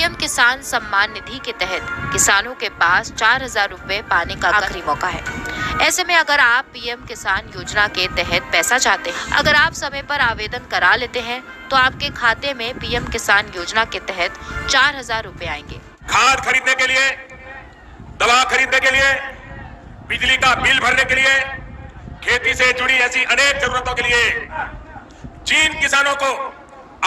PM किसान सम्मान निधि के तहत किसानों के पास 4,000 रुपए पाने का आखिरी मौका है। ऐसे में अगर आप पीएम किसान योजना के तहत पैसा चाहते हैं, अगर आप समय पर आवेदन करा लेते हैं तो आपके खाते में पीएम किसान योजना के तहत 4,000 रुपए आएंगे। खाद खरीदने के लिए, दवा खरीदने के लिए, बिजली का बिल भरने के लिए, खेती से जुड़ी ऐसी अनेक जरूरतों के लिए जिन किसानों को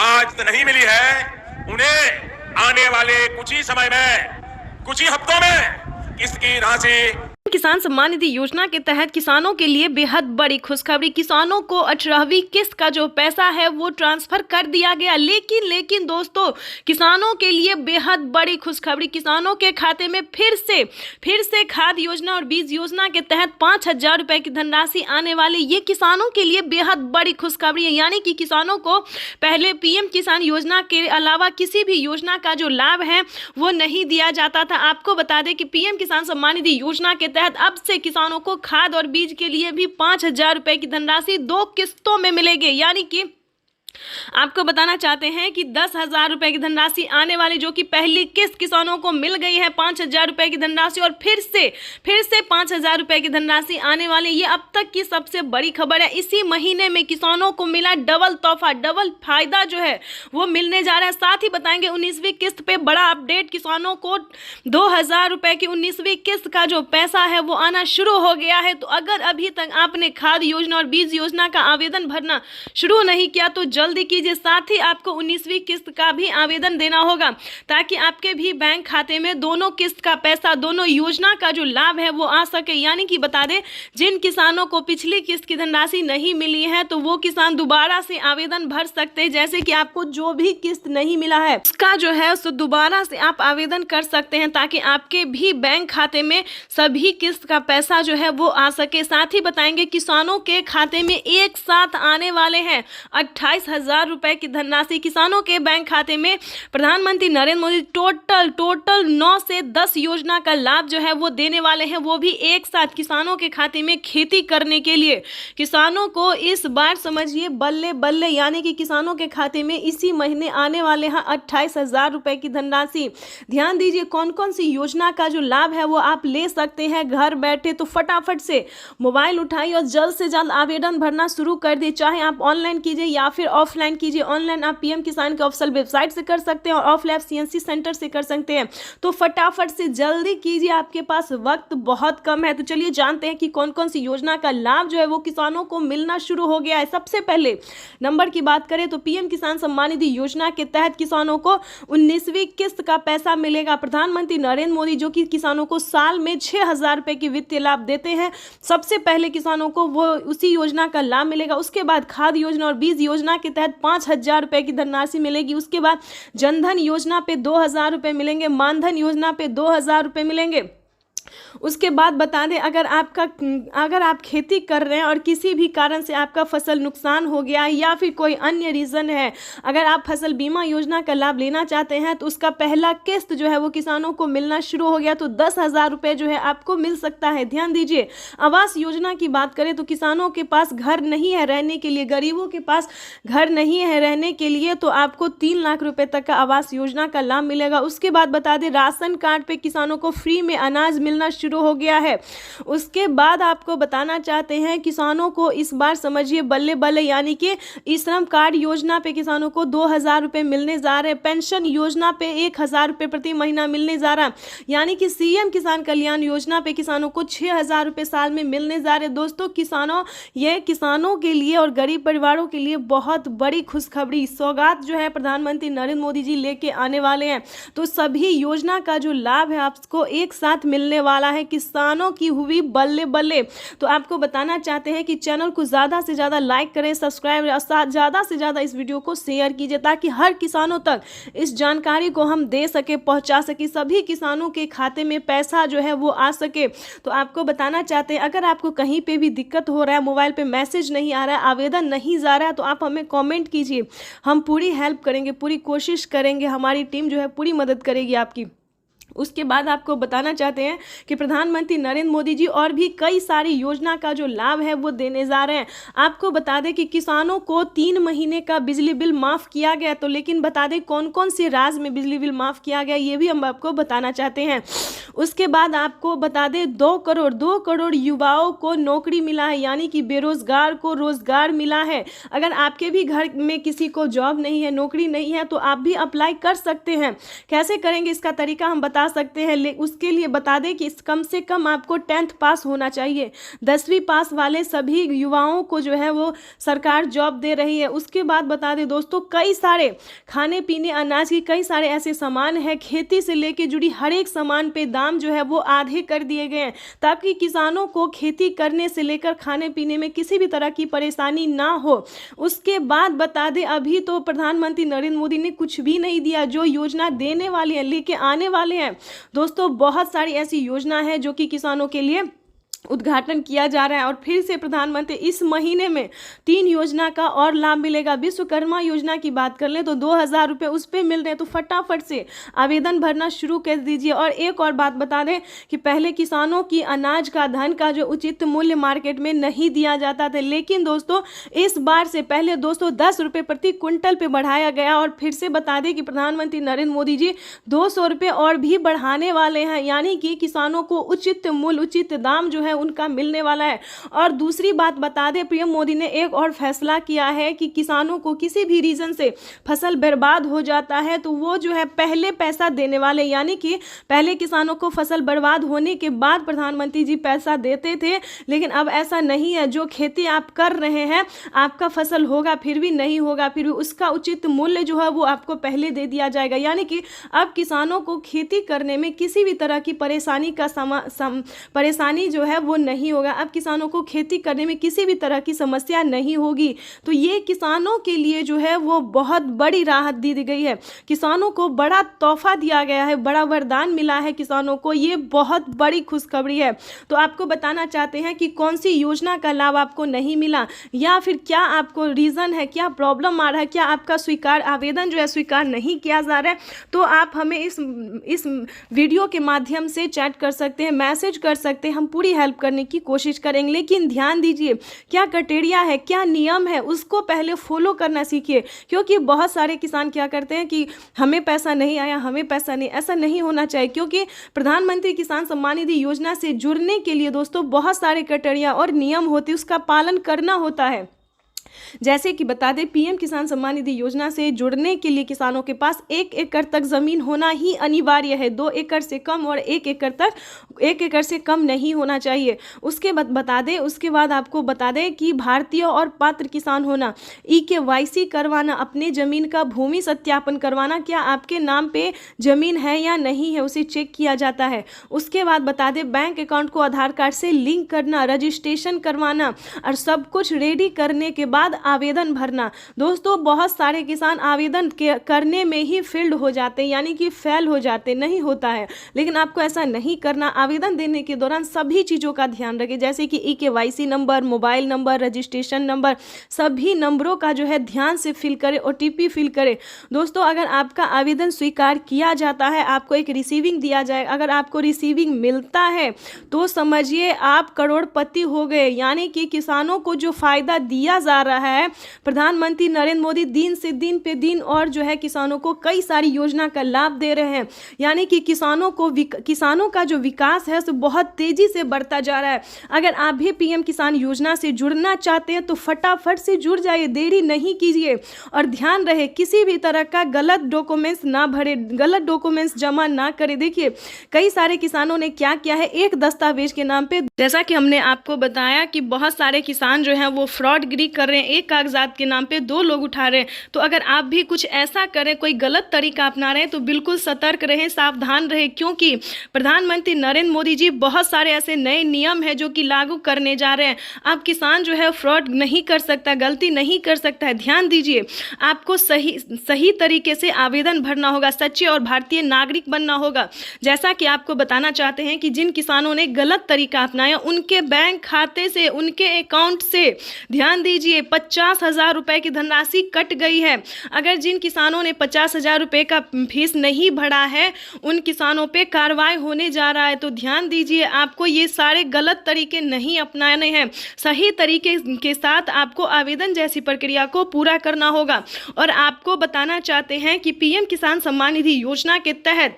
आज तो नहीं मिली है, उन्हें आने वाले कुछ ही समय में, कुछ ही हफ्तों में किस्त की राशि किसान सम्मान निधि योजना के तहत किसानों के लिए बेहद बड़ी खुशखबरी। किसानों को 18वीं किस्त का जो पैसा है वो ट्रांसफर कर दिया गया। लेकिन दोस्तों, किसानों के लिए बेहद बड़ी खुशखबरी। किसानों के खाते में फिर से खाद योजना और बीज योजना के तहत 5,000 रुपए की धनराशि आने वाली। ये किसानों के लिए बेहद बड़ी खुशखबरी है। यानी कि किसानों को पहले पीएम किसान योजना के अलावा किसी भी योजना का जो लाभ है वो नहीं दिया जाता था। आपको बता दें कि पीएम किसान सम्मान निधि योजना के तहत अब से किसानों को खाद और बीज के लिए भी 5,000 रुपए की धनराशि 2 किस्तों में मिलेगी। यानी कि आपको बताना चाहते हैं कि 10,000 रुपए की धनराशि आने वाली, जो कि पहली किस्त किसानों को मिल गई है 5,000 रुपए की धनराशि, और फिर से 5,000 रुपए की धनराशि आने वाली। ये अब तक की सबसे बड़ी खबर है। इसी महीने में किसानों को मिला डबल तोहफा, डबल फायदा जो है वो मिलने जा रहा है। साथ ही बताएंगे 19वीं किस्त पे बड़ा अपडेट। किसानों को 2,000 रुपए की 19वीं किस्त का जो पैसा है वो आना शुरू हो गया है। तो अगर अभी तक आपने खाद योजना और बीज योजना का आवेदन भरना शुरू नहीं किया तो जल्दी कीजिए। साथ ही आपको 19वीं किस्त का भी आवेदन देना होगा ताकि आपके भी बैंक खाते में दोनों किस्त का पैसा, दोनों योजना का जो लाभ है वो आ सके। यानी कि बता दें, जिन किसानों को पिछली किस्त की धनराशि नहीं मिली है तो वो किसान दोबारा से आवेदन भर सकते हैं। जैसे कि आपको जो भी किस्त नहीं मिला है उसका जो है उसको दोबारा से आप आवेदन कर सकते हैं ताकि आपके भी बैंक खाते में सभी किस्त का पैसा जो है वो आ सके। साथ ही बताएंगे किसानों के खाते में एक साथ आने वाले हैं 28,000 रुपए की धनराशि। किसानों के बैंक खाते में प्रधानमंत्री नरेंद्र मोदी टोटल 9 से 10 योजना का लाभ जो है वो देने वाले हैं, वो भी एक साथ किसानों के खाते में खेती करने के लिए। किसानों को इस बार समझिए बल्ले बल्ले, यानी कि किसानों के खाते में इसी महीने आने वाले हैं 28,000 रुपए की धनराशि। ध्यान दीजिए कौन कौन सी योजना का जो लाभ है वो आप ले सकते हैं घर बैठे। तो फटाफट से मोबाइल उठाइए और जल्द से जल्द आवेदन भरना शुरू कर दिए। चाहे आप ऑनलाइन कीजिए या फिर ऑफलाइन कीजिए। ऑनलाइन आप पीएम किसान के ऑफिशियल वेबसाइट से कर सकते हैं और ऑफलाइन सीएनसी सेंटर से कर सकते हैं। तो फटाफट से जल्दी कीजिए, आपके पास वक्त बहुत कम है। तो चलिए जानते हैं कि कौन कौन सी योजना का लाभ जो है वो किसानों को मिलना शुरू हो गया है। सबसे पहले नंबर की बात करें तो पीएम किसान सम्मान निधि योजना के तहत किसानों को 19वीं किस्त का पैसा मिलेगा। प्रधानमंत्री नरेंद्र मोदी जो कि किसानों को साल में 6,000 रुपए की वित्तीय लाभ देते हैं, सबसे पहले किसानों को वो उसी योजना का लाभ मिलेगा। उसके बाद खाद योजना और बीज योजना के तहत 5,000 रुपए की धनराशि मिलेगी। उसके बाद जनधन योजना पे 2,000 रुपए मिलेंगे, मानधन योजना पे 2,000 रुपए मिलेंगे। उसके बाद बता दें अगर आप खेती कर रहे हैं और किसी भी कारण से आपका फसल नुकसान हो गया या फिर कोई अन्य रीज़न है, अगर आप फसल बीमा योजना का लाभ लेना चाहते हैं तो उसका पहला किस्त जो है वो किसानों को मिलना शुरू हो गया। तो 10,000 रुपये जो है आपको मिल सकता है। ध्यान दीजिए आवास योजना की बात करें तो किसानों के पास घर नहीं है रहने के लिए, गरीबों के पास घर नहीं है रहने के लिए, तो आपको 3 लाख रुपए तक का आवास योजना का लाभ मिलेगा। उसके बाद बता दें राशन कार्ड पे किसानों को फ्री में अनाज मिलना शुरू हो गया है। उसके बाद आपको बताना चाहते हैं किसानों को इस बार समझिए बल्ले बल्ले, यानी कि ई श्रम कार्ड योजना पे किसानों को 2,000 रुपये मिलने जा रहे हैं। पेंशन योजना पे 1,000 रुपये प्रति महीना मिलने जा रहा है। यानी कि सीएम किसान कल्याण योजना पे किसानों को 6,000 रुपये साल में मिलने जा रहे हैं। दोस्तों ये किसानों के लिए और गरीब परिवारों के लिए बहुत बड़ी खुशखबरी सौगात जो है प्रधानमंत्री नरेंद्र मोदी जी लेके आने वाले हैं। तो सभी योजना का जो लाभ है आपको एक साथ मिलने वाला है। किसानों की हुई बल्ले बल्ले। तो आपको बताना चाहते हैं कि चैनल को ज़्यादा से ज़्यादा लाइक करें, सब्सक्राइब, ज़्यादा से ज़्यादा इस वीडियो को शेयर कीजिए ताकि हर किसानों तक इस जानकारी को हम दे सके, पहुंचा सके, सभी किसानों के खाते में पैसा जो है वो आ सके। तो आपको बताना चाहते हैं अगर आपको कहीं पे भी दिक्कत हो रहा है, मोबाइल पे मैसेज नहीं आ रहा है, आवेदन नहीं जा रहा है, तो आप हमें कमेंट कीजिए। हम पूरी हेल्प करेंगे, पूरी कोशिश करेंगे, हमारी टीम जो है पूरी मदद करेगी आपकी। उसके बाद आपको बताना चाहते हैं कि प्रधानमंत्री नरेंद्र मोदी जी और भी कई सारी योजना का जो लाभ है वो देने जा रहे हैं। आपको बता दें कि किसानों को 3 महीने का बिजली बिल माफ़ किया गया, तो लेकिन बता दें कौन कौन से राज्य में बिजली बिल माफ़ किया गया ये भी हम आपको बताना चाहते हैं। उसके बाद आपको बता दें 2 करोड़ युवाओं को नौकरी मिला है, यानी कि बेरोजगार को रोजगार मिला है। अगर आपके भी घर में किसी को जॉब नहीं है, नौकरी नहीं है, तो आप भी अप्लाई कर सकते हैं। कैसे करेंगे इसका तरीका हम बता सकते हैं। उसके लिए बता दें कि कम से कम आपको 10th पास होना चाहिए। 10वीं पास वाले सभी युवाओं को जो है वो सरकार जॉब दे रही है। उसके बाद बता दें दोस्तों, कई सारे खाने पीने अनाज की कई सारे ऐसे सामान हैं, खेती से लेके जुड़ी हर एक सामान पे दाम जो है वो आधे कर दिए गए हैं, ताकि किसानों को खेती करने से लेकर खाने पीने में किसी भी तरह की परेशानी ना हो। उसके बाद बता दें, अभी तो प्रधानमंत्री नरेंद्र मोदी ने कुछ भी नहीं दिया। जो योजना देने वाले हैं, लेके आने वाले हैं दोस्तों, बहुत सारी ऐसी योजना है जो कि किसानों के लिए उद्घाटन किया जा रहा है। और फिर से प्रधानमंत्री इस महीने में 3 योजना का और लाभ मिलेगा। विश्वकर्मा योजना की बात कर लें तो 2000 रुपये उस पर मिल रहे हैं, तो फटाफट से आवेदन भरना शुरू कर दीजिए। और एक और बात बता दें कि पहले किसानों की अनाज का, धन का जो उचित मूल्य मार्केट में नहीं दिया जाता था, लेकिन दोस्तों इस बार से पहले दोस्तों 10 रुपये प्रति क्विंटल पे बढ़ाया गया। और फिर से बता दें कि प्रधानमंत्री नरेंद्र मोदी जी 200 रुपये और भी बढ़ाने वाले हैं, यानी कि किसानों को उचित मूल्य, उचित दाम जो है उनका मिलने वाला है। और दूसरी बात बता दें, पीएम मोदी ने एक और फैसला किया है कि किसानों को किसी भी रीजन से फसल बर्बाद हो जाता है तो वो जो है पहले पैसा देने वाले, यानी कि पहले किसानों को फसल बर्बाद होने के बाद प्रधानमंत्री जी पैसा देते थे, लेकिन अब ऐसा नहीं है। जो खेती आप कर रहे हैं, आपका फसल होगा फिर भी नहीं होगा, फिर भी उसका उचित मूल्य जो है वो आपको पहले दे दिया जाएगा। यानी कि अब किसानों को खेती करने में किसी भी तरह की परेशानी का परेशानी जो है वो नहीं होगा। अब किसानों को खेती करने में किसी भी तरह की समस्या नहीं होगी। तो ये किसानों के लिए जो है वो बहुत बड़ी राहत दी गई है। किसानों को बड़ा तोहफा दिया गया है, बड़ा वरदान मिला है किसानों को। ये बहुत बड़ी खुशखबरी है। तो आपको बताना चाहते हैं कि कौन सी योजना का लाभ आपको नहीं मिला, या फिर क्या आपको रीज़न है, क्या प्रॉब्लम आ रहा है, क्या आपका आवेदन जो है स्वीकार नहीं किया जा रहा है, तो आप हमें इस वीडियो के माध्यम से चैट कर सकते हैं, मैसेज कर सकते हैं। हम पूरी हेल्प करने की कोशिश करेंगे। लेकिन ध्यान दीजिए, क्या क्राइटेरिया है, क्या नियम है, उसको पहले फॉलो करना सीखिए। क्योंकि बहुत सारे किसान क्या करते हैं कि हमें पैसा नहीं आया, हमें पैसा नहीं, ऐसा नहीं होना चाहिए। क्योंकि प्रधानमंत्री किसान सम्मान निधि योजना से जुड़ने के लिए दोस्तों बहुत सारे क्राइटेरिया और नियम होते हैं, उसका पालन करना होता है। जैसे कि बता दें, पीएम किसान सम्मान निधि योजना से जुड़ने के लिए किसानों के पास 1 एकड़ तक जमीन होना ही अनिवार्य है। 2 एकड़ से कम और 1 एकड़ से कम नहीं होना चाहिए। उसके बाद आपको बता दें कि भारतीय और पात्र किसान होना, EKYC करवाना, अपने जमीन का भूमि सत्यापन करवाना, क्या आपके नाम पे जमीन है या नहीं है उसे चेक किया जाता है। उसके बाद बता दें, बैंक अकाउंट को आधार कार्ड से लिंक करना, रजिस्ट्रेशन करवाना और सब कुछ रेडी करने के बाद आवेदन भरना। दोस्तों बहुत सारे किसान आवेदन करने में ही फेल्ड हो जाते हैं, यानी कि फेल हो जाते, नहीं होता है। लेकिन आपको ऐसा नहीं करना। आवेदन देने के दौरान सभी चीज़ों का ध्यान रखें, जैसे कि EKYC number, mobile number, registration number, सभी नंबरों का जो है ध्यान से फिल करें, OTP फिल करें। दोस्तों अगर आपका आवेदन स्वीकार किया जाता है, आपको एक रिसीविंग दिया जाए। अगर आपको रिसीविंग मिलता है तो समझिए आप करोड़पति हो गए। यानी कि किसानों को जो फायदा दिया जा रहा है, प्रधानमंत्री नरेंद्र मोदी दिन से दिन पे दिन और जो है किसानों को कई सारी योजना का लाभ दे रहे हैं। यानी कि किसानों का जो विकास है सो बहुत तेजी से बढ़ता जा रहा है। अगर आप भी पीएम किसान योजना से जुड़ना चाहते हैं तो फटाफट से जुड़ जाइए, देरी नहीं कीजिए। और ध्यान रहे किसी भी तरह का गलत डॉक्यूमेंट्स ना भरे, गलत डॉक्यूमेंट्स जमा ना करें। देखिए कई सारे किसानों ने क्या किया है, एक दस्तावेज के नाम पे, जैसा कि हमने आपको बताया कि बहुत सारे किसान जो हैं वो फ्रॉडगिरी कर रहे हैं, एक कागजात के नाम पे 2 लोग उठा रहे हैं। तो अगर आप भी कुछ ऐसा करें, कोई गलत तरीका अपना रहे हैं, तो बिल्कुल सतर्क रहें, सावधान रहें। क्योंकि प्रधानमंत्री नरेंद्र मोदी जी बहुत सारे ऐसे नए नियम हैं जो कि लागू करने जा रहे हैं। आप किसान जो है फ्रॉड नहीं कर सकता, गलती नहीं कर सकता है। ध्यान दीजिए, आपको सही तरीके से आवेदन भरना होगा, सच्चे और भारतीय नागरिक बनना होगा। जैसा कि आपको बताना चाहते हैं कि जिन किसानों ने गलत तरीका अपनाया, उनके बैंक खाते से, उनके अकाउंट से, ध्यान दीजिए, 50,000 रुपए की धनराशि कट गई है। अगर जिन किसानों ने 50,000 रुपए का फीस नहीं भरा है उन किसानों पे कार्रवाई होने जा रहा है। तो ध्यान दीजिए, आपको ये सारे गलत तरीके नहीं अपनाने हैं। सही तरीके के साथ आपको आवेदन जैसी प्रक्रिया को पूरा करना होगा। और आपको बताना चाहते हैं कि पीएम किसान सम्मान निधि योजना के तहत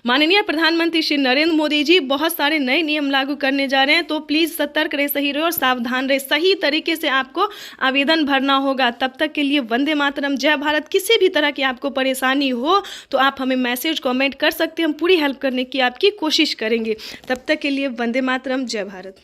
माननीय प्रधानमंत्री श्री नरेंद्र मोदी जी बहुत सारे नए नियम लागू करने जा रहे हैं। तो प्लीज़ सतर्क रहे, सही रहे और सावधान रहे। सही तरीके से आपको आवेदन भरना होगा। तब तक के लिए वंदे मातरम, जय भारत। किसी भी तरह की आपको परेशानी हो तो आप हमें मैसेज कमेंट कर सकते हैं। हम पूरी हेल्प करने की आपकी कोशिश करेंगे। तब तक के लिए वंदे मातरम, जय भारत।